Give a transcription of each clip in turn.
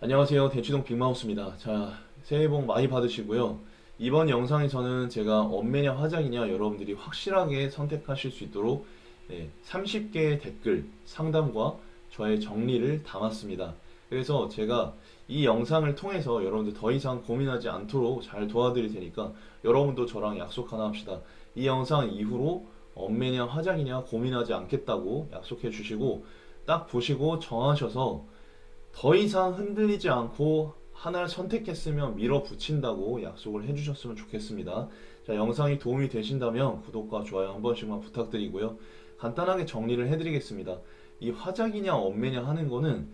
안녕하세요. 대치동 빅마우스입니다. 자, 새해 복 많이 받으시고요. 이번 영상에서는 제가 엄매냐 화작이냐 여러분들이 확실하게 선택하실 수 있도록 30개의 댓글 상담과 저의 정리를 담았습니다. 그래서 제가 이 영상을 통해서 여러분들 더 이상 고민하지 않도록 잘 도와드릴 테니까 여러분도 저랑 약속 하나 합시다. 이 영상 이후로 엄매냐 화작이냐 고민하지 않겠다고 약속해 주시고 딱 보시고 정하셔서 더 이상 흔들리지 않고 하나를 선택했으면 밀어붙인다고 약속을 해주셨으면 좋겠습니다. 자, 영상이 도움이 되신다면 구독과 좋아요 한 번씩만 부탁드리고요. 간단하게 정리를 해드리겠습니다. 이 화작이냐 엄매냐 하는 거는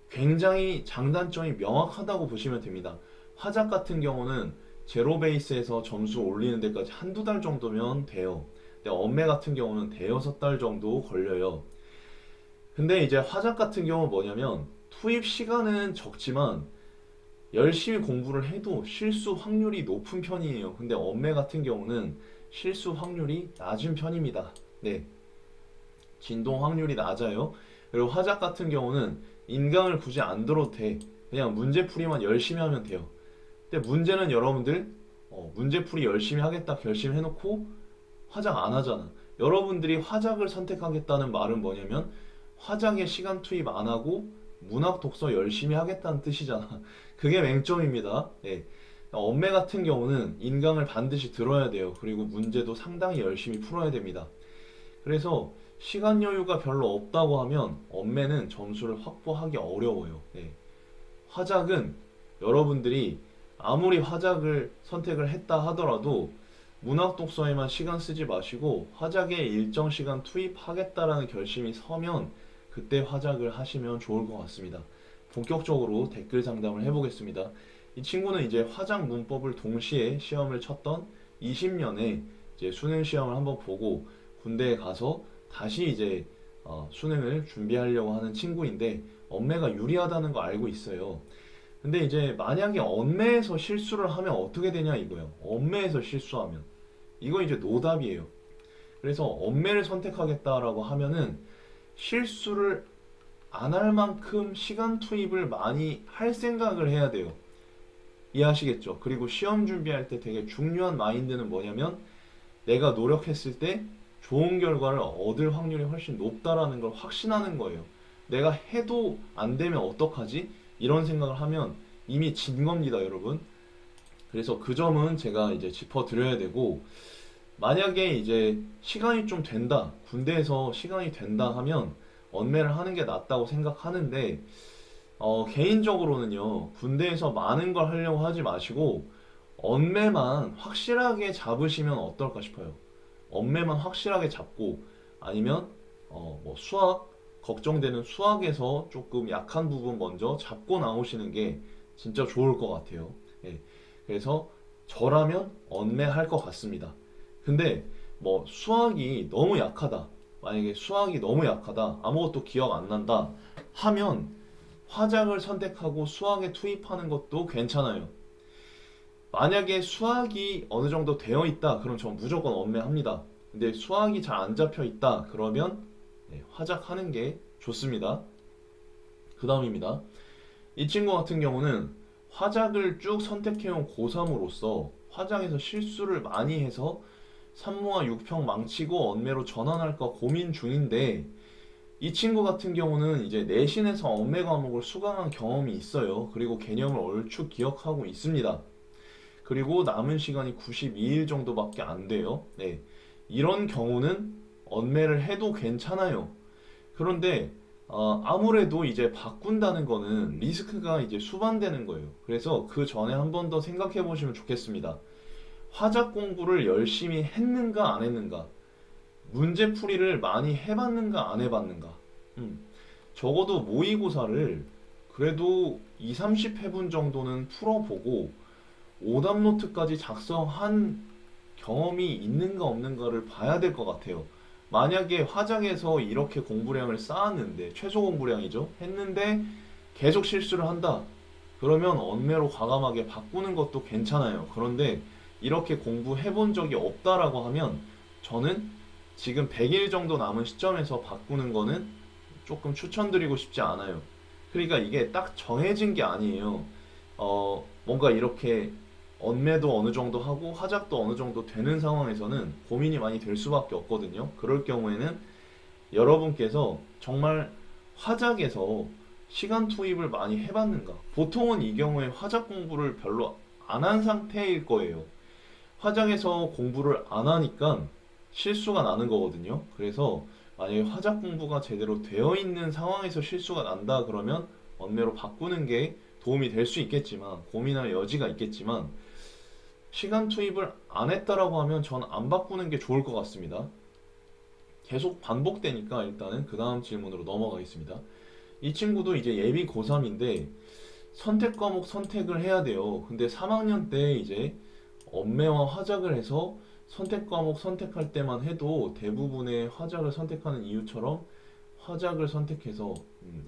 굉장히 장단점이 명확하다고 보시면 됩니다. 화작 같은 경우는 제로 베이스에서 점수 올리는 데까지 한두 달 정도면 돼요. 근데 엄매 같은 경우는 대여섯 달 정도 걸려요. 근데 이제 화작 같은 경우는 뭐냐면 투입 시간은 적지만 열심히 공부를 해도 실수 확률이 높은 편이에요. 근데 엄매 같은 경우는 실수 확률이 낮은 편입니다. 네, 진동 확률이 낮아요. 그리고 화작 같은 경우는 인강을 굳이 안 들어도 돼. 그냥 문제풀이만 열심히 하면 돼요. 근데 문제는 여러분들 문제풀이 열심히 하겠다 결심해놓고 화작 안 하잖아. 여러분들이 화작을 선택하겠다는 말은 뭐냐면 화작에 시간 투입 안 하고 문학 독서 열심히 하겠다는 뜻이잖아. 그게 맹점입니다. 예. 엄매 같은 경우는 인강을 반드시 들어야 돼요. 그리고 문제도 상당히 열심히 풀어야 됩니다. 그래서 시간 여유가 별로 없다고 하면 엄매는 점수를 확보하기 어려워요. 예. 화작은 여러분들이 아무리 화작을 선택을 했다 하더라도 문학 독서에만 시간 쓰지 마시고 화작에 일정 시간 투입하겠다라는 결심이 서면 그때 화작을 하시면 좋을 것 같습니다. 본격적으로 댓글 상담을 해보겠습니다. 이 친구는 이제 화작 문법을 동시에 시험을 쳤던 20년에 이제 수능 시험을 한번 보고 군대에 가서 다시 이제 수능을 준비하려고 하는 친구인데 엄매가 유리하다는 거 알고 있어요. 근데 이제 만약에 엄매에서 실수를 하면 어떻게 되냐 이거예요. 엄매에서 실수하면 이거 이제 노답이에요. 그래서 엄매를 선택하겠다라고 하면은 실수를 안 할 만큼 시간 투입을 많이 할 생각을 해야 돼요. 이해하시겠죠? 그리고 시험 준비할 때 되게 중요한 마인드는 뭐냐면 내가 노력했을 때 좋은 결과를 얻을 확률이 훨씬 높다라는 걸 확신하는 거예요. 내가 해도 안 되면 어떡하지? 이런 생각을 하면 이미 진 겁니다, 여러분. 그래서 그 점은 제가 이제 짚어드려야 되고, 만약에 이제 시간이 좀 된다, 군대에서 시간이 된다 하면 언매를 하는 게 낫다고 생각하는데, 개인적으로는요, 군대에서 많은 걸 하려고 하지 마시고, 언매만 확실하게 잡으시면 어떨까 싶어요. 언매만 확실하게 잡고, 아니면, 뭐 수학, 걱정되는 수학에서 조금 약한 부분 먼저 잡고 나오시는 게 진짜 좋을 것 같아요. 예. 그래서 저라면 언매할 것 같습니다. 근데 뭐 수학이 너무 약하다. 만약에 수학이 너무 약하다. 아무것도 기억 안 난다. 하면 화작을 선택하고 수학에 투입하는 것도 괜찮아요. 만약에 수학이 어느 정도 되어 있다. 그럼 전 무조건 언매합니다. 근데 수학이 잘 안 잡혀 있다. 그러면 화작하는 게 좋습니다. 그 다음입니다. 이 친구 같은 경우는 화작을 쭉 선택해온 고3으로서 화작에서 실수를 많이 해서 산모와 육평 망치고 언매로 전환할까 고민 중인데 이 친구 같은 경우는 이제 내신에서 언매 과목을 수강한 경험이 있어요. 그리고 개념을 얼추 기억하고 있습니다. 그리고 남은 시간이 92일 정도밖에 안 돼요. 네. 이런 경우는 언매를 해도 괜찮아요. 그런데 아무래도 이제 바꾼다는 거는 리스크가 이제 수반되는 거예요. 그래서 그 전에 한 번 더 생각해 보시면 좋겠습니다. 화작 공부를 열심히 했는가 안 했는가, 문제풀이를 많이 해봤는가 안 해봤는가. 적어도 모의고사를 그래도 2, 30회분 정도는 풀어보고 오답 노트까지 작성한 경험이 있는가 없는가를 봐야 될 것 같아요. 만약에 화작에서 이렇게 공부량을 쌓았는데, 최소 공부량이죠, 했는데 계속 실수를 한다, 그러면 언매로 과감하게 바꾸는 것도 괜찮아요. 그런데 이렇게 공부해 본 적이 없다라고 하면 저는 지금 100일 정도 남은 시점에서 바꾸는 거는 조금 추천드리고 싶지 않아요. 그러니까 이게 딱 정해진 게 아니에요. 뭔가 이렇게 언매도 어느 정도 하고 화작도 어느 정도 되는 상황에서는 고민이 많이 될 수밖에 없거든요. 그럴 경우에는 여러분께서 정말 화작에서 시간 투입을 많이 해봤는가? 보통은 이 경우에 화작 공부를 별로 안 한 상태일 거예요. 화작에서 공부를 안 하니까 실수가 나는 거거든요. 그래서 만약에 화작 공부가 제대로 되어 있는 상황에서 실수가 난다 그러면 언매로 바꾸는 게 도움이 될 수 있겠지만 고민할 여지가 있겠지만 시간 투입을 안 했다라고 하면 전 안 바꾸는 게 좋을 것 같습니다. 계속 반복되니까 일단은 그 다음 질문으로 넘어가겠습니다. 이 친구도 이제 예비 고3인데 선택 과목 선택을 해야 돼요. 근데 3학년 때 이제 언매와 화작을 해서 선택 과목 선택할 때만 해도 대부분의 화작을 선택하는 이유처럼 화작을 선택해서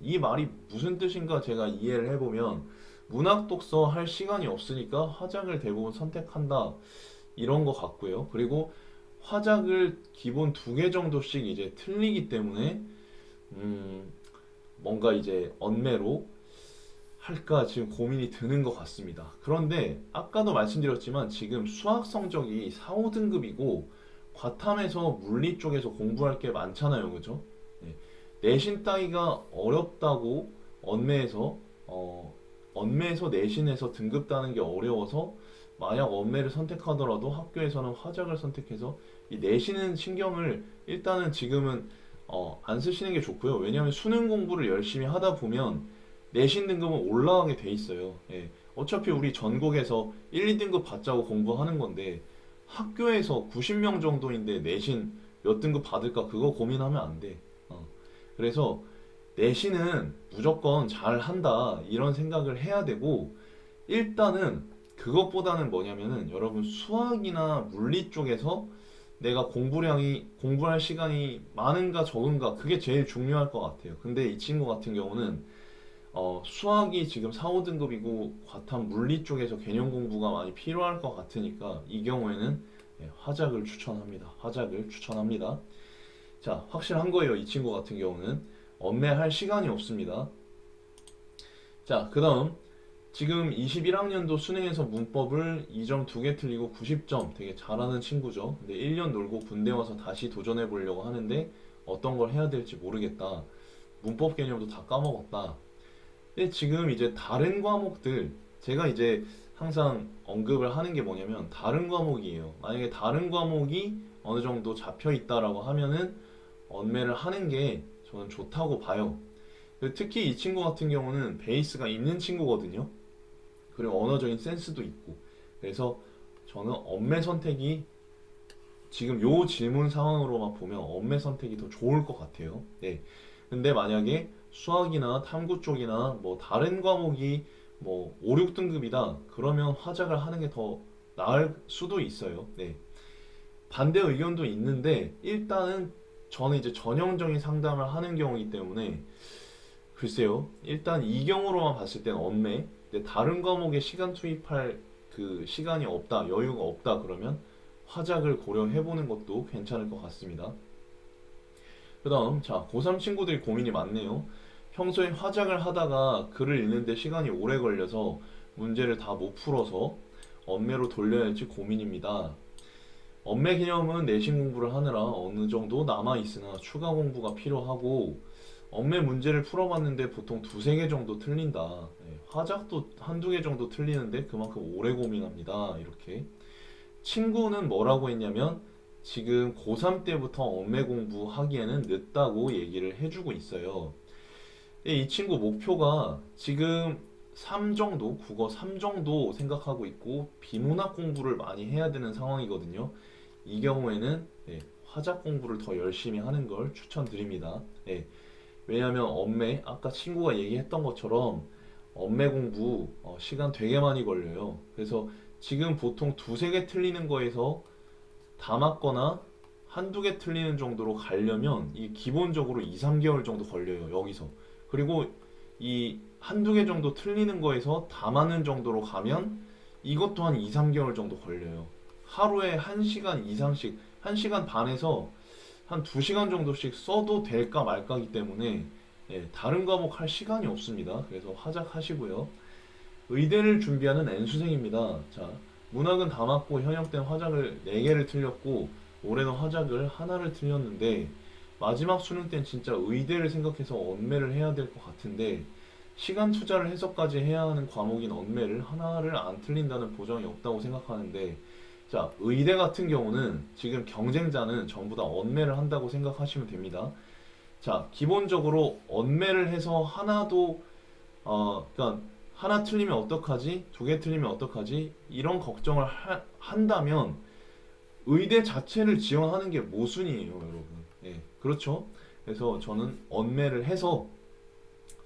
이 말이 무슨 뜻인가 제가 이해를 해보면 문학 독서 할 시간이 없으니까 화작을 대부분 선택한다 이런 것 같고요. 그리고 화작을 기본 2개 정도씩 이제 틀리기 때문에 뭔가 이제 언매로 할까 지금 고민이 드는 것 같습니다. 그런데 아까도 말씀드렸지만 지금 수학 성적이 4, 5등급이고 과탐에서 물리 쪽에서 공부할 게 많잖아요. 그죠? 네. 내신 따기가 어렵다고 언매에서 언매에서 내신에서 등급 따는 게 어려워서 만약 언매를 선택하더라도 학교에서는 화작을 선택해서 이 내신은 신경을 일단은 지금은 안 쓰시는 게 좋고요. 왜냐하면 수능 공부를 열심히 하다 보면 내신 등급은 올라가게 돼 있어요. 예. 어차피 우리 전국에서 1, 2등급 받자고 공부하는 건데 학교에서 90명 정도인데 내신 몇 등급 받을까 그거 고민하면 안 돼. 그래서 내신은 무조건 잘 한다 이런 생각을 해야 되고 일단은 그것보다는 뭐냐면은 여러분 수학이나 물리 쪽에서 내가 공부할 시간이 많은가 적은가 그게 제일 중요할 것 같아요. 근데 이 친구 같은 경우는 수학이 지금 4, 5등급이고 과탐 물리 쪽에서 개념 공부가 많이 필요할 것 같으니까 이 경우에는 화작을 추천합니다. 화작을 추천합니다. 자, 확실한 거예요. 이 친구 같은 경우는 언매할 시간이 없습니다. 자, 그 다음 지금 21학년도 수능에서 문법을 2점 2개 틀리고 90점 되게 잘하는 친구죠. 근데 1년 놀고 군대 와서 다시 도전해 보려고 하는데 어떤 걸 해야 될지 모르겠다. 문법 개념도 다 까먹었다. 근데 지금 이제 다른 과목들 제가 이제 항상 언급을 하는 게 뭐냐면 다른 과목이에요. 만약에 다른 과목이 어느 정도 잡혀 있다라고 하면은 언매를 하는 게 저는 좋다고 봐요. 특히 이 친구 같은 경우는 베이스가 있는 친구거든요. 그리고 언어적인 센스도 있고. 그래서 저는 언매 선택이 지금 요 질문 상황으로만 보면 언매 선택이 더 좋을 것 같아요. 네. 근데 만약에 수학이나 탐구 쪽이나 뭐 다른 과목이 뭐 5, 6등급이다. 그러면 화작을 하는 게 더 나을 수도 있어요. 네. 반대 의견도 있는데 일단은 저는 이제 전형적인 상담을 하는 경우이기 때문에 글쎄요. 일단 이 경우로만 봤을 때는 언매. 근데 다른 과목에 시간 투입할 그 시간이 없다, 여유가 없다 그러면 화작을 고려해보는 것도 괜찮을 것 같습니다. 그 다음, 자, 고3 친구들이 고민이 많네요. 평소에 화작을 하다가 글을 읽는데 시간이 오래 걸려서 문제를 다 못 풀어서 언매로 돌려야 할지 고민입니다. 언매 개념은 내신 공부를 하느라 어느 정도 남아있으나 추가 공부가 필요하고 언매 문제를 풀어봤는데 보통 2, 3개 정도 틀린다. 네, 화작도 1, 2개 정도 틀리는데 그만큼 오래 고민합니다. 이렇게. 친구는 뭐라고 했냐면 지금 고3 때부터 언매 공부하기에는 늦다고 얘기를 해주고 있어요. 근데 이 친구 목표가 지금 3 정도, 국어 3 정도 생각하고 있고 비문학 공부를 많이 해야 되는 상황이거든요. 이 경우에는 화작 공부를 더 열심히 하는 걸 추천드립니다. 왜냐하면 언매, 아까 친구가 얘기했던 것처럼 언매 공부 시간 되게 많이 걸려요. 그래서 지금 보통 2, 3개 틀리는 거에서 다 맞거나 1, 2개 틀리는 정도로 가려면 이 기본적으로 2, 3개월 정도 걸려요. 여기서. 그리고 이 1, 2개 정도 틀리는 거에서 다 맞는 정도로 가면 이것도 한 2, 3개월 정도 걸려요. 하루에 1시간 이상씩, 1시간 반에서 한 2시간 정도씩 써도 될까 말까기 때문에 다른 과목 할 시간이 없습니다. 그래서 화작 하시고요. 의대를 준비하는 N수생입니다. 자, 문학은 다 맞고 현역 때는 화작을 4개를 틀렸고 올해는 화작을 하나를 틀렸는데 마지막 수능 땐 진짜 의대를 생각해서 언매를 해야 될 것 같은데 시간 투자를 해서까지 해야 하는 과목인 언매를 하나를 안 틀린다는 보장이 없다고 생각하는데 자, 의대 같은 경우는 지금 경쟁자는 전부 다 언매를 한다고 생각하시면 됩니다. 자, 기본적으로 언매를 해서 하나도 그러니까 하나 틀리면 어떡하지? 2개 틀리면 어떡하지? 이런 걱정을 한다면 의대 자체를 지원하는 게 모순이에요, 여러분. 그렇죠? 그래서 저는 언매를 해서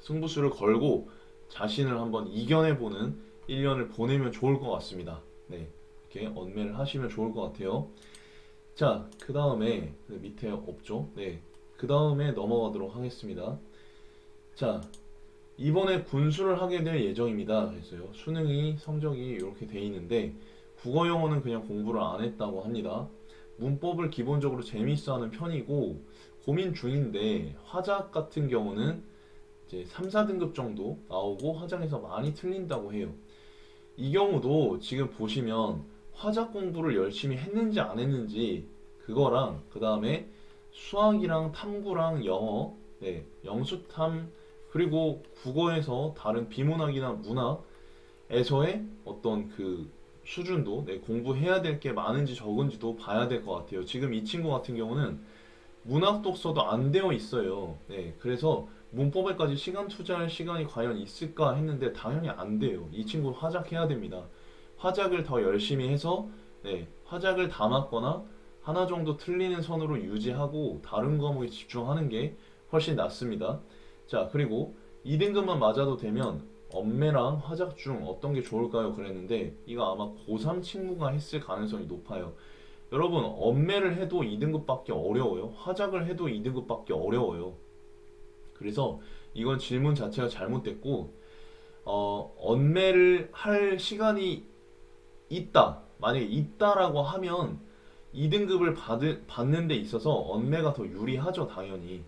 승부수를 걸고 자신을 한번 이겨내보는 1년을 보내면 좋을 것 같습니다. 이렇게 언매를 하시면 좋을 것 같아요. 자, 그 다음에 밑에 없죠? 그 다음에 넘어가도록 하겠습니다. 자, 이번에 군수를 하게 될 예정입니다. 그래서요. 수능이 성적이 이렇게 돼 있는데 국어 영어는 그냥 공부를 안 했다고 합니다. 문법을 기본적으로 재미있어 하는 편이고 고민 중인데 화작 같은 경우는 이제 3, 4등급 정도 나오고 화작에서 많이 틀린다고 해요. 이 경우도 지금 보시면 화작 공부를 열심히 했는지 안 했는지 그거랑 그 다음에 수학이랑 탐구랑 영어, 영수탐 그리고 국어에서 다른 비문학이나 문학에서의 어떤 그 수준도 공부해야 될 게 많은지 적은지도 봐야 될 것 같아요. 지금 이 친구 같은 경우는 문학 독서도 안 되어 있어요. 그래서 문법에까지 시간 투자할 시간이 과연 있을까 했는데 당연히 안 돼요. 이 친구 화작해야 됩니다. 화작을 더 열심히 해서 화작을 다 맞거나 하나 정도 틀리는 선으로 유지하고 다른 과목에 집중하는 게 훨씬 낫습니다. 자, 그리고 2등급만 맞아도 되면 언매랑 화작 중 어떤 게 좋을까요? 그랬는데 이거 아마 고3 친구가 했을 가능성이 높아요. 여러분, 언매를 해도 2등급밖에 어려워요. 화작을 해도 2등급밖에 어려워요. 그래서 이건 질문 자체가 잘못됐고 언매를 할 시간이 있다. 만약에 있다라고 하면 2등급을 받는 데 있어서 언매가 더 유리하죠, 당연히.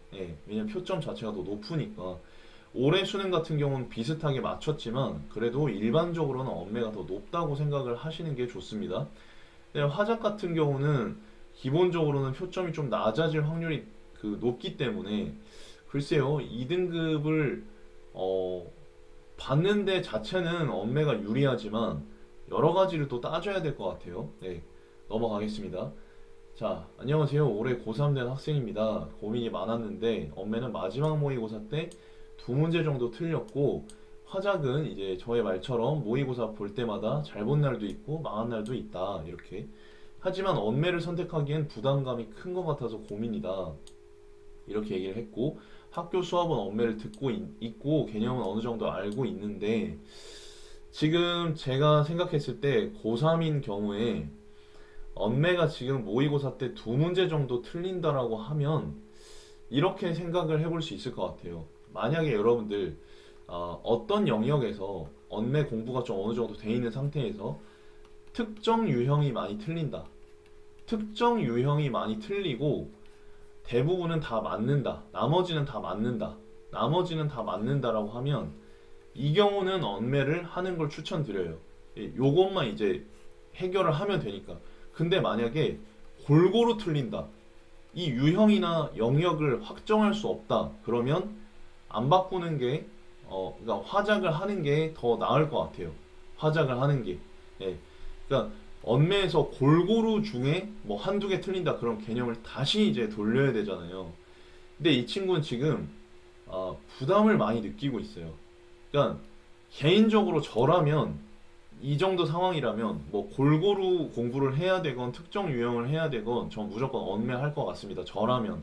왜냐면 표점 자체가 더 높으니까. 올해 수능 같은 경우는 비슷하게 맞췄지만 그래도 일반적으로는 언매가 더 높다고 생각을 하시는 게 좋습니다. 화작 같은 경우는 기본적으로는 표점이 좀 낮아질 확률이 높기 때문에 글쎄요, 2등급을 받는 데 자체는 언매가 유리하지만 여러 가지를 또 따져야 될 것 같아요. 넘어가겠습니다. 자, 안녕하세요. 올해 고3 된 학생입니다. 고민이 많았는데 언매는 마지막 모의고사 때 2문제 정도 틀렸고 화작은 이제 저의 말처럼 모의고사 볼 때마다 잘 본 날도 있고 망한 날도 있다. 이렇게. 하지만 언매를 선택하기엔 부담감이 큰 것 같아서 고민이다. 이렇게 얘기를 했고 학교 수업은 언매를 듣고 있고 개념은 어느 정도 알고 있는데 지금 제가 생각했을 때 고3인 경우에 언매가 지금 모의고사 때 2문제 정도 틀린다라고 하면 이렇게 생각을 해볼 수 있을 것 같아요. 만약에 여러분들 어떤 영역에서 언매 공부가 좀 어느 정도 돼 있는 상태에서 특정 유형이 많이 틀린다. 특정 유형이 많이 틀리고 대부분은 다 맞는다. 나머지는 다 맞는다. 나머지는 다 맞는다라고 하면 이 경우는 언매를 하는 걸 추천드려요. 요것만 이제 해결을 하면 되니까. 근데 만약에 골고루 틀린다. 이 유형이나 영역을 확정할 수 없다. 그러면 안 바꾸는 게 그러니까 화작을 하는 게 더 나을 것 같아요. 화작을 하는 게. 그러니까 언매에서 골고루 중에 뭐 한두 개 틀린다 그런 개념을 다시 이제 돌려야 되잖아요. 근데 이 친구는 지금 부담을 많이 느끼고 있어요. 그러니까 개인적으로 저라면 이 정도 상황이라면 뭐 골고루 공부를 해야 되건 특정 유형을 해야 되건 전 무조건 언매할 것 같습니다. 저라면.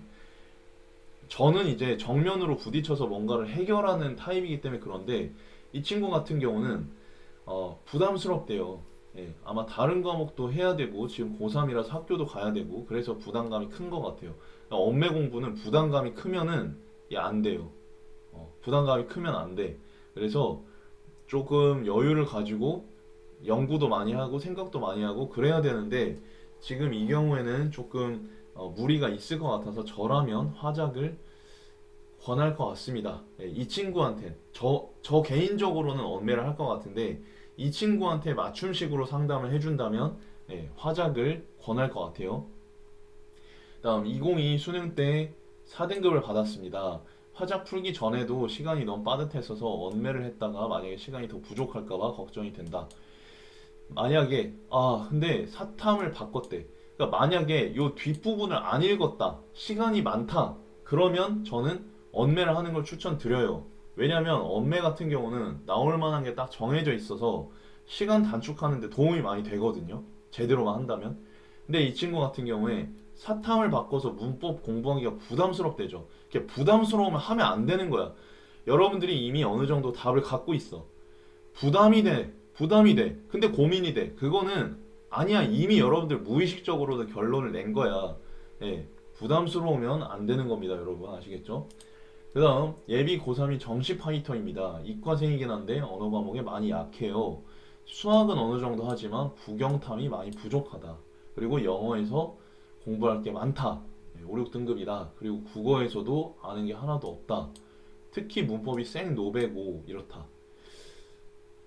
저는 이제 정면으로 부딪혀서 뭔가를 해결하는 타입이기 때문에 그런데 이 친구 같은 경우는 부담스럽대요. 아마 다른 과목도 해야 되고 지금 고3이라서 학교도 가야 되고 그래서 부담감이 큰 것 같아요. 그러니까 언매 공부는 부담감이 크면은 안 돼요. 부담감이 크면 안 돼. 그래서 조금 여유를 가지고 연구도 많이 하고 생각도 많이 하고 그래야 되는데 지금 이 경우에는 조금 무리가 있을 것 같아서 저라면 화작을 권할 것 같습니다. 예, 이 친구한테 저 개인적으로는 언매를 할 것 같은데 이 친구한테 맞춤식으로 상담을 해준다면 예, 화작을 권할 것 같아요. 다음 2022 수능 때 4등급을 받았습니다. 화작 풀기 전에도 시간이 너무 빠듯했어서 언매를 했다가 만약에 시간이 더 부족할까봐 걱정이 된다. 만약에 근데 사탐을 바꿨대. 그러니까 만약에 요 뒷부분을 안 읽었다. 시간이 많다. 그러면 저는 언매를 하는 걸 추천드려요. 왜냐면 언매 같은 경우는 나올 만한 게 딱 정해져 있어서 시간 단축하는 데 도움이 많이 되거든요. 제대로만 한다면. 근데 이 친구 같은 경우에 사탐을 바꿔서 문법 공부하기가 부담스럽대죠. 이게 부담스러우면 하면 안 되는 거야. 여러분들이 이미 어느 정도 답을 갖고 있어. 부담이 돼. 부담이 돼. 근데 고민이 돼. 그거는 아니야. 이미 여러분들 무의식적으로도 결론을 낸 거야. 예. 부담스러우면 안 되는 겁니다, 여러분. 아시겠죠? 그 다음, 예비 고3이 정시 파이터입니다. 이과생이긴 한데 언어 과목에 많이 약해요. 수학은 어느 정도 하지만 국영탐이 많이 부족하다. 그리고 영어에서 공부할 게 많다. 5, 6등급이다. 그리고 국어에서도 아는 게 하나도 없다. 특히 문법이 생노베고 이렇다.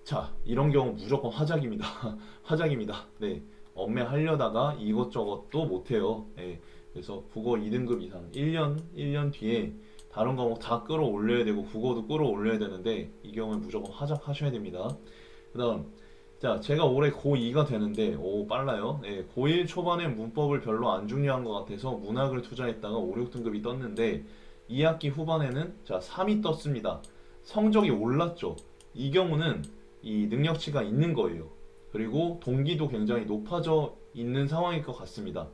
자, 이런 경우 무조건 화작입니다. 화작입니다. 네. 엄매 하려다가 이것저것도 못해요. 네. 그래서 국어 2등급 이상 1년 뒤에 다른 과목 다 끌어올려야 되고 국어도 끌어올려야 되는데 이 경우에 무조건 화작하셔야 됩니다. 그 다음 자, 제가 올해 고2가 되는데 오 빨라요. 네, 고1 초반에 문법을 별로 안 중요한 것 같아서 문학을 투자했다가 5, 6등급이 떴는데 2학기 후반에는 자 3이 떴습니다. 성적이 올랐죠. 이 경우는 이 능력치가 있는 거예요. 그리고 동기도 굉장히 높아져 있는 상황일 것 같습니다.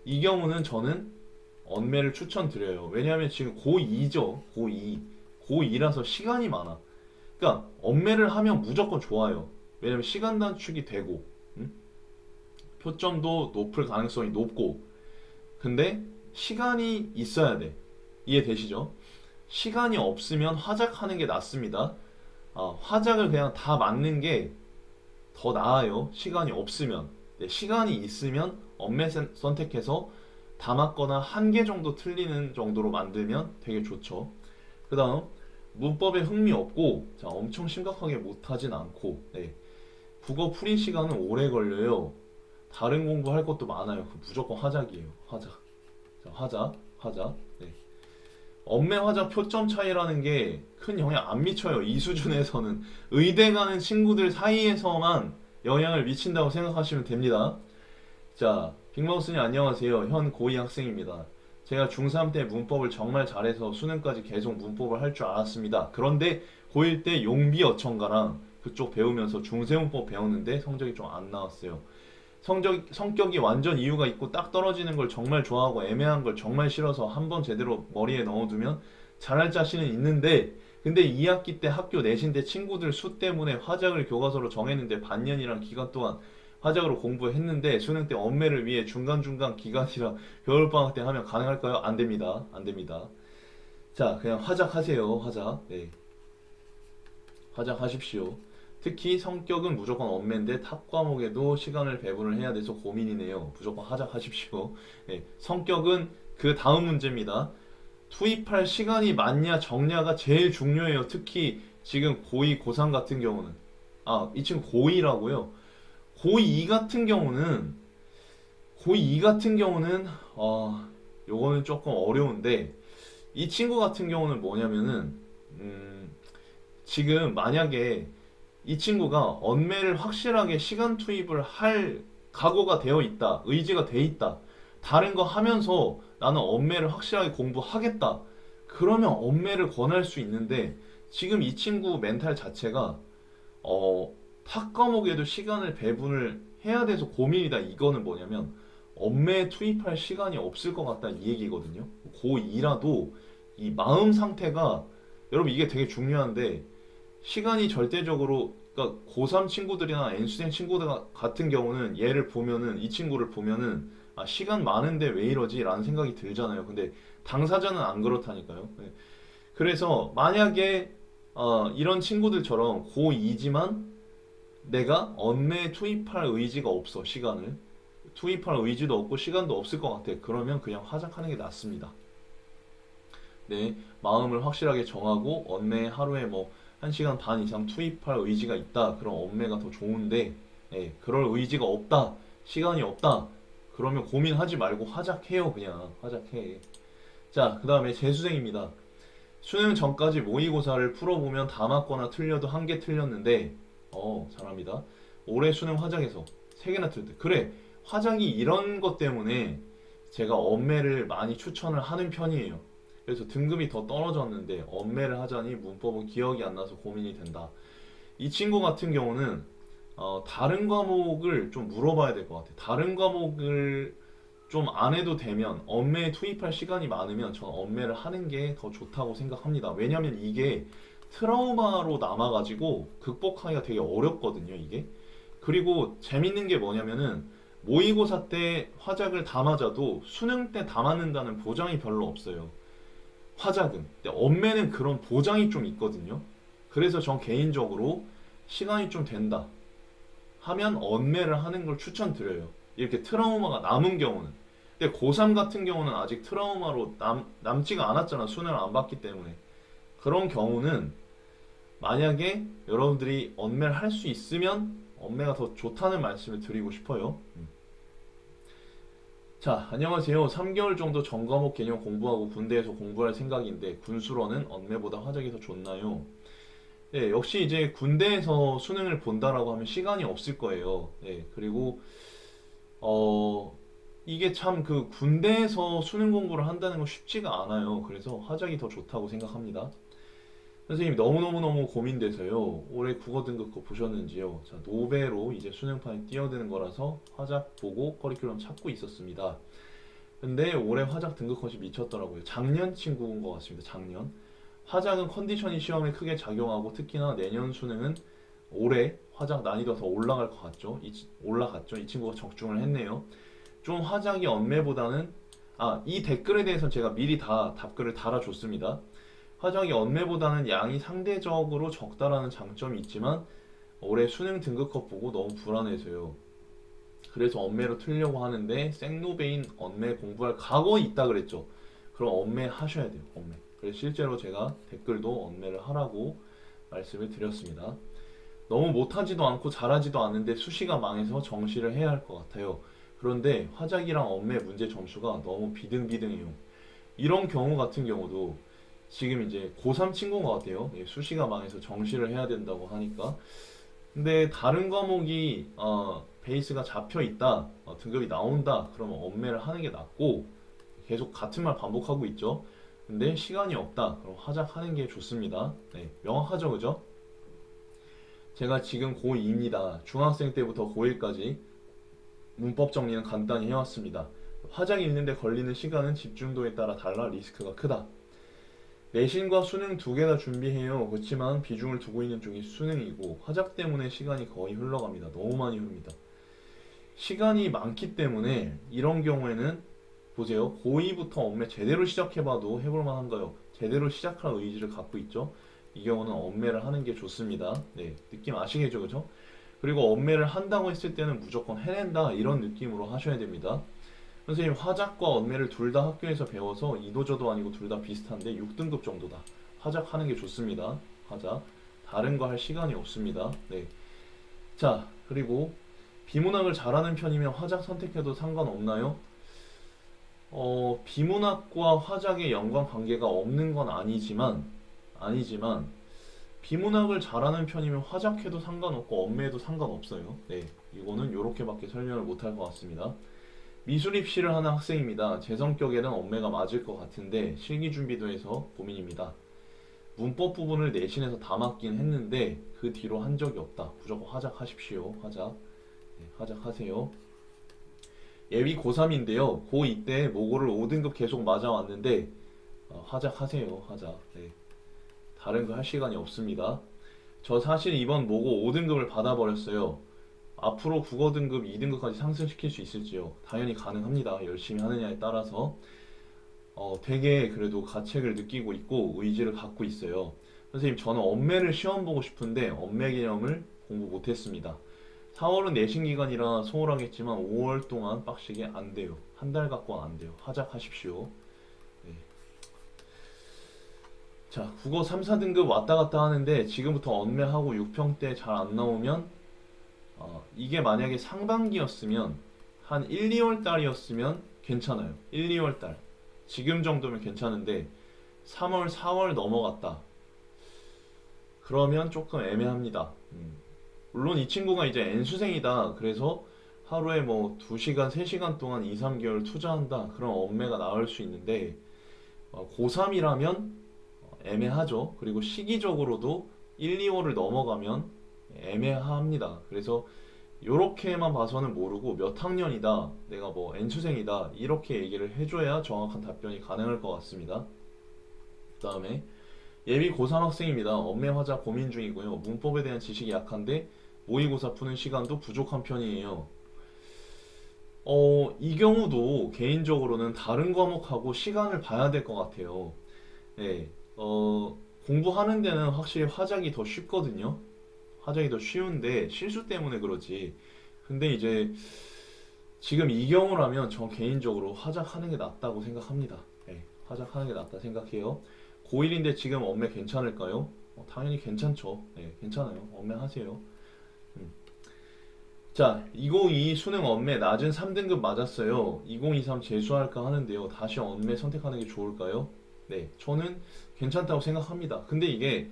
이 경우는 저는 언매를 추천드려요. 왜냐하면 지금 고2죠. 고2. 고2라서 시간이 많아. 그러니까 언매를 하면 무조건 좋아요. 왜냐면 시간 단축이 되고 표점도 높을 가능성이 높고 근데 시간이 있어야 돼. 이해되시죠? 시간이 없으면 화작하는 게 낫습니다. 화작을 그냥 다 맞는 게 더 나아요. 시간이 없으면. 네, 시간이 있으면 언매 선택해서 다 맞거나 한 개 정도 틀리는 정도로 만들면 되게 좋죠. 그 다음 문법에 흥미 없고 자, 엄청 심각하게 못하진 않고 네. 국어 풀이 시간은 오래 걸려요. 다른 공부할 것도 많아요. 무조건 화작이에요. 화작. 자, 화작. 네. 언매 화작 표점 차이라는 게 큰 영향 안 미쳐요. 이 수준에서는 의대 가는 친구들 사이에서만 영향을 미친다고 생각하시면 됩니다. 자, 빅마우스님 안녕하세요. 현 고2 학생입니다. 제가 중3 때 문법을 정말 잘해서 수능까지 계속 문법을 할 줄 알았습니다. 그런데 고1 때 용비 어천가랑 그쪽 배우면서 중세문법 배웠는데 성적이 좀 안 나왔어요. 성격이 완전 이유가 있고 딱 떨어지는 걸 정말 좋아하고 애매한 걸 정말 싫어서 한번 제대로 머리에 넣어두면 잘할 자신은 있는데 근데 2학기 때 학교 내신 때 친구들 수 때문에 화작을 교과서로 정했는데 반년이란 기간 동안 화작으로 공부했는데 수능 때 언매를 위해 중간중간 기간이라 겨울방학 때 하면 가능할까요? 안 됩니다. 안 됩니다. 자, 그냥 화작하세요. 화작. 네. 화작하십시오. 특히 성격은 무조건 언매인데 탑 과목에도 시간을 배분을 해야 돼서 고민이네요. 무조건 하작하십시오. 네, 성격은 그 다음 문제입니다. 투입할 시간이 많냐 적냐가 제일 중요해요. 특히 지금 고2, 고3 같은 경우는 이 친구 고2라고요. 고2 같은 경우는 요거는 조금 어려운데 이 친구 같은 경우는 뭐냐면은 지금 만약에 이 친구가 언매를 확실하게 시간 투입을 할 각오가 되어 있다, 의지가 돼 있다, 다른 거 하면서 나는 언매를 확실하게 공부하겠다. 그러면 언매를 권할 수 있는데 지금 이 친구 멘탈 자체가 타 과목에도 시간을 배분을 해야 돼서 고민이다. 이거는 뭐냐면 언매에 투입할 시간이 없을 것 같다 이 얘기거든요. 고2라도 이 마음 상태가 여러분 이게 되게 중요한데 시간이 절대적으로 그러니까 고3 친구들이나 N수생 친구들 같은 경우는 얘를 보면은 이 친구를 보면은 시간 많은데 왜 이러지? 라는 생각이 들잖아요. 근데 당사자는 안 그렇다니까요. 네. 그래서 만약에 이런 친구들처럼 고2지만 내가 언매에 투입할 의지가 없어. 시간을 투입할 의지도 없고 시간도 없을 것 같아. 그러면 그냥 화작하는 게 낫습니다. 내 마음을 확실하게 정하고 언매 하루에 뭐 1시간 반 이상 투입할 의지가 있다. 그럼 언매가 더 좋은데, 예, 그럴 의지가 없다. 시간이 없다. 그러면 고민하지 말고 화작해요. 그냥 화작해. 자, 그 다음에 재수생입니다. 수능 전까지 모의고사를 풀어보면 다 맞거나 틀려도 한 개 틀렸는데, 잘합니다. 올해 수능 화작에서 3개나 틀렸대. 그래, 화작이 이런 것 때문에 제가 언매를 많이 추천을 하는 편이에요. 그래서 등급이 더 떨어졌는데 언매를 하자니 문법은 기억이 안 나서 고민이 된다. 이 친구 같은 경우는 다른 과목을 좀 물어봐야 될 것 같아요. 다른 과목을 좀 안 해도 되면 언매에 투입할 시간이 많으면 전 언매를 하는 게 더 좋다고 생각합니다. 왜냐면 이게 트라우마로 남아가지고 극복하기가 되게 어렵거든요, 이게. 그리고 재밌는 게 뭐냐면은 모의고사 때 화작을 다 맞아도 수능 때 다 맞는다는 보장이 별로 없어요. 화작은. 근데 언매는 그런 보장이 좀 있거든요. 그래서 전 개인적으로 시간이 좀 된다 하면 언매를 하는 걸 추천드려요. 이렇게 트라우마가 남은 경우는. 근데 고3 같은 경우는 아직 트라우마로 남지가 않았잖아. 수능을 안 봤기 때문에. 그런 경우는 만약에 여러분들이 언매를 할 수 있으면 언매가 더 좋다는 말씀을 드리고 싶어요. 자, 안녕하세요. 3개월 정도 전 과목 개념 공부하고 군대에서 공부할 생각인데 군수로는 언매보다 화작이 더 좋나요? 네, 역시 이제 군대에서 수능을 본다라고 하면 시간이 없을 거예요. 네, 그리고 이게 참 그 군대에서 수능 공부를 한다는 건 쉽지가 않아요. 그래서 화작이 더 좋다고 생각합니다. 선생님 너무너무너무 고민돼서요. 올해 국어 등급 거 보셨는지요? 자, 노베로 이제 수능판에 뛰어드는 거라서 화작 보고 커리큘럼 찾고 있었습니다. 근데 올해 화작 등급 컷이 미쳤더라고요. 작년 친구인 것 같습니다. 작년. 화작은 컨디션이 시험에 크게 작용하고 특히나 내년 수능은 올해 화작 난이도가 더 올라갈 것 같죠? 올라갔죠? 이 친구가 적중을 했네요. 좀 화작이 언매보다는 이 댓글에 대해서 제가 미리 다 답글을 달아줬습니다. 화작이 언매보다는 양이 상대적으로 적다라는 장점이 있지만 올해 수능 등급컷 보고 너무 불안해서요. 그래서 언매로 틀려고 하는데 생노베인 언매 공부할 각오 있다 그랬죠. 그럼 언매 하셔야 돼요. 언매. 그래서 실제로 제가 댓글도 언매를 하라고 말씀을 드렸습니다. 너무 못하지도 않고 잘하지도 않는데 수시가 망해서 정시를 해야 할 것 같아요. 그런데 화작이랑 언매 문제 점수가 너무 비등비등해요. 이런 경우 같은 경우도 지금 이제 고3 친구인 것 같아요. 예, 수시가 망해서 정시를 해야 된다고 하니까. 근데 다른 과목이 베이스가 잡혀 있다, 등급이 나온다, 그러면 언매를 하는 게 낫고 계속 같은 말 반복하고 있죠. 근데 시간이 없다, 그럼 화작하는 게 좋습니다. 네, 명확하죠, 그죠? 제가 지금 고2입니다. 중학생 때부터 고1까지 문법 정리는 간단히 해왔습니다. 화작 읽는데 걸리는 시간은 집중도에 따라 달라 리스크가 크다. 내신과 수능 두 개 다 준비해요. 그렇지만 비중을 두고 있는 쪽이 수능이고 화작 때문에 시간이 거의 흘러갑니다. 너무 많이 흐릅니다. 시간이 많기 때문에 이런 경우에는 보세요. 고2부터 언매 제대로 시작해봐도 해볼 만한가요? 제대로 시작할 의지를 갖고 있죠. 이 경우는 언매를 하는 게 좋습니다. 네, 느낌 아시겠죠, 그죠? 그리고 언매를 한다고 했을 때는 무조건 해낸다 이런 느낌으로 하셔야 됩니다. 선생님 화작과 언매를 둘 다 학교에서 배워서 이도저도 아니고 둘 다 비슷한데 6등급 정도다. 화작 하는 게 좋습니다. 화작. 다른 거 할 시간이 없습니다. 네. 자, 그리고 비문학을 잘하는 편이면 화작 선택해도 상관없나요? 비문학과 화작의 연관관계가 없는 건 아니지만 비문학을 잘하는 편이면 화작해도 상관없고 언매해도 상관없어요. 네, 이거는 이렇게밖에 설명을 못할 것 같습니다. 미술 입시를 하는 학생입니다. 제 성격에는 언매가 맞을 것 같은데 실기 준비도 해서 고민입니다. 문법 부분을 내신에서 다 맞긴 했는데 그 뒤로 한 적이 없다. 무조건 화작 하십시오. 화작. 네, 화작 하세요. 예비 고3인데요. 고2 때 모고를 5등급 계속 맞아왔는데 화작 하세요. 화작. 네. 다른 거 할 시간이 없습니다. 저 사실 이번 모고 5등급을 받아버렸어요. 앞으로 국어 등급 2등급까지 상승시킬 수 있을지요? 당연히 가능합니다. 열심히 하느냐에 따라서 되게 그래도 가책을 느끼고 있고 의지를 갖고 있어요. 선생님 저는 언매를 시험 보고 싶은데 언매 개념을 공부 못했습니다. 4월은 내신 기간이라 소홀하겠지만 5월 동안 빡시게 안 돼요. 한 달 갖고는 안 돼요. 화작하십시오. 네. 자, 국어 3, 4등급 왔다 갔다 하는데 지금부터 언매하고 6평대 잘 안 나오면 이게 만약에 상반기였으면 한 1, 2월 달이었으면 괜찮아요. 1, 2월 달. 지금 정도면 괜찮은데 3월, 4월 넘어갔다. 그러면 조금 애매합니다. 물론 이 친구가 이제 N수생이다. 그래서 하루에 뭐 2시간, 3시간 동안 2, 3개월 투자한다. 그런 언매가 나올 수 있는데 고3이라면 애매하죠. 그리고 시기적으로도 1, 2월을 넘어가면 애매합니다. 그래서 요렇게만 봐서는 모르고 몇 학년이다, 내가 뭐 N수생이다 이렇게 얘기를 해줘야 정확한 답변이 가능할 것 같습니다. 그 다음에 예비 고3 학생입니다. 언매 화자 고민 중이고요. 문법에 대한 지식이 약한데 모의고사 푸는 시간도 부족한 편이에요. 이 경우도 개인적으로는 다른 과목하고 시간을 봐야 될 것 같아요. 네, 공부하는 데는 확실히 화작이 더 쉽거든요. 화작이 더 쉬운데 실수 때문에 그러지. 근데 이제 지금 이 경우라면 저 개인적으로 화작하는 게 낫다고 생각합니다. 네, 화작하는 게 낫다 생각해요. 고1인데 지금 언매 괜찮을까요? 당연히 괜찮죠. 네, 괜찮아요. 언매 하세요. 음. 자, 2022 수능 언매 낮은 3등급 맞았어요. 2023 재수할까 하는데요. 다시 언매 선택하는 게 좋을까요? 네, 저는 괜찮다고 생각합니다. 근데 이게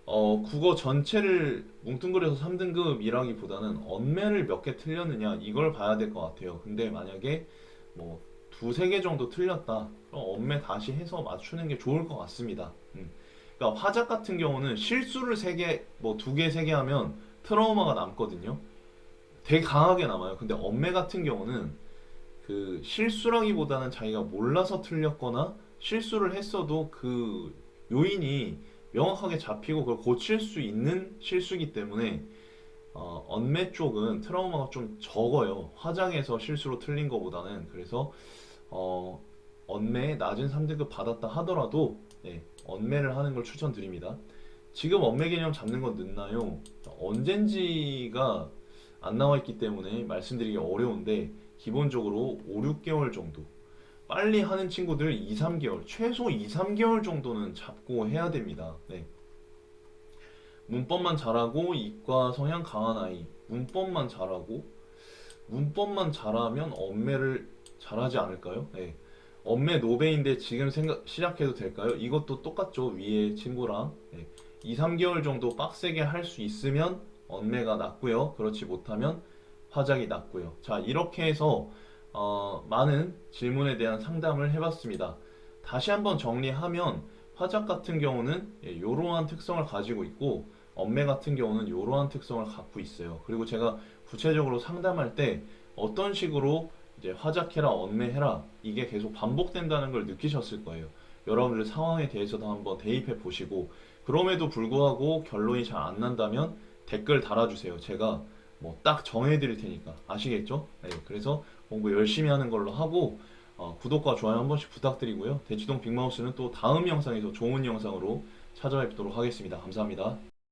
국어 전체를 뭉뚱그려서 3등급이라기보다는 언매를 몇 개 틀렸느냐 이걸 봐야 될 것 같아요. 근데 만약에 뭐 두세 개 정도 틀렸다. 그럼 언매 다시 해서 맞추는 게 좋을 것 같습니다. 그러니까 화작 같은 경우는 실수를 세 개, 뭐 두 개, 세 개 하면 트라우마가 남거든요. 되게 강하게 남아요. 근데 언매 같은 경우는 그 실수라기보다는 자기가 몰라서 틀렸거나 실수를 했어도 그 요인이 명확하게 잡히고 그걸 고칠 수 있는 실수기 때문에 언매 쪽은 트라우마가 좀 적어요. 화작에서 실수로 틀린 것보다는. 그래서 언매 낮은 3등급 받았다 하더라도 네, 언매를 하는 걸 추천드립니다. 지금 언매 개념 잡는 건 늦나요? 언젠지가 안 나와 있기 때문에 말씀드리기 어려운데 기본적으로 5, 6개월 정도 빨리 하는 친구들 2, 3개월 최소 2, 3개월 정도는 잡고 해야 됩니다. 네. 문법만 잘하고 이과 성향 강한 아이 문법만 잘하면 언매를 잘하지 않을까요? 네. 언매 노베인데 지금 시작해도 될까요? 이것도 똑같죠. 위에 친구랑 2, 3개월 정도 빡세게 할 수 있으면 언매가 낫고요. 그렇지 못하면 화작이 낫고요. 자, 이렇게 해서 많은 질문에 대한 상담을 해봤습니다. 다시 한번 정리하면 화작 같은 경우는 이러한 특성을 가지고 있고 언매 같은 경우는 이러한 특성을 갖고 있어요. 그리고 제가 구체적으로 상담할 때 어떤 식으로 이제 화작해라, 언매해라 이게 계속 반복된다는 걸 느끼셨을 거예요. 여러분들 상황에 대해서도 한번 대입해 보시고 그럼에도 불구하고 결론이 잘 안 난다면 댓글 달아주세요. 제가 뭐 딱 정해드릴 테니까 아시겠죠? 네, 그래서 공부 열심히 하는 걸로 하고 구독과 좋아요 한 번씩 부탁드리고요. 대치동 빅마우스는 또 다음 영상에서 좋은 영상으로 찾아뵙도록 하겠습니다. 감사합니다.